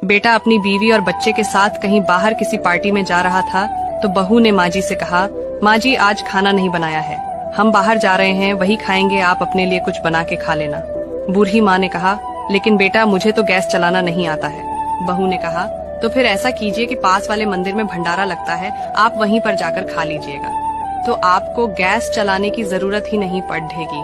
बेटा अपनी बीवी और बच्चे के साथ कहीं बाहर किसी पार्टी में जा रहा था तो बहू ने माँ जी से कहा, माँ जी आज खाना नहीं बनाया है, हम बाहर जा रहे हैं, वही खाएंगे, आप अपने लिए कुछ बना के खा लेना। बूढ़ी माँ ने कहा, लेकिन बेटा मुझे तो गैस चलाना नहीं आता है। बहू ने कहा, तो फिर ऐसा कीजिए कि पास वाले मंदिर में भंडारा लगता है, आप वहीं पर जाकर खा लीजिएगा, तो आपको गैस चलाने की जरूरत ही नहीं पड़ेगी।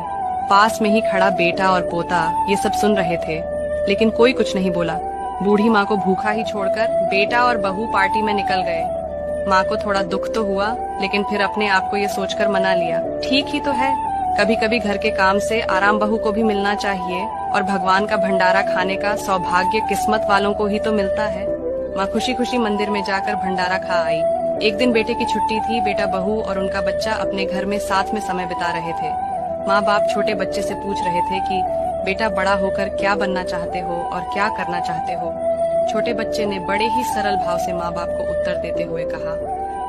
पास में ही खड़ा बेटा और पोता ये सब सुन रहे थे, लेकिन कोई कुछ नहीं बोला। बूढ़ी माँ को भूखा ही छोड़कर बेटा और बहू पार्टी में निकल गए। माँ को थोड़ा दुख तो हुआ, लेकिन फिर अपने आप को ये सोचकर मना लिया, ठीक ही तो है, कभी कभी घर के काम से आराम बहू को भी मिलना चाहिए, और भगवान का भंडारा खाने का सौभाग्य किस्मत वालों को ही तो मिलता है। माँ खुशी खुशी मंदिर में जाकर भंडारा खा आई। एक दिन बेटे की छुट्टी थी, बेटा बहू और उनका बच्चा अपने घर में साथ में समय बिता रहे थे। माँ बाप छोटे बच्चे से पूछ रहे थे कि बेटा बड़ा होकर क्या बनना चाहते हो और क्या करना चाहते हो। छोटे बच्चे ने बड़े ही सरल भाव से माँ बाप को उत्तर देते हुए कहा,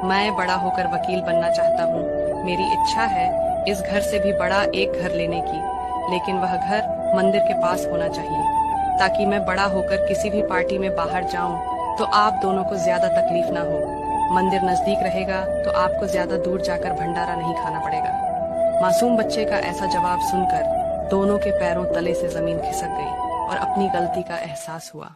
मैं बड़ा होकर वकील बनना चाहता हूँ, मेरी इच्छा है इस घर से भी बड़ा एक घर लेने की, लेकिन वह घर मंदिर के पास होना चाहिए, ताकि मैं बड़ा होकर किसी भी पार्टी में बाहर जाऊं तो आप दोनों को ज्यादा तकलीफ ना हो। मंदिर नजदीक रहेगा तो आपको ज्यादा दूर जाकर भंडारा नहीं खाना पड़ेगा। मासूम बच्चे का ऐसा जवाब सुनकर दोनों के पैरों तले से जमीन खिसक गई और अपनी गलती का एहसास हुआ।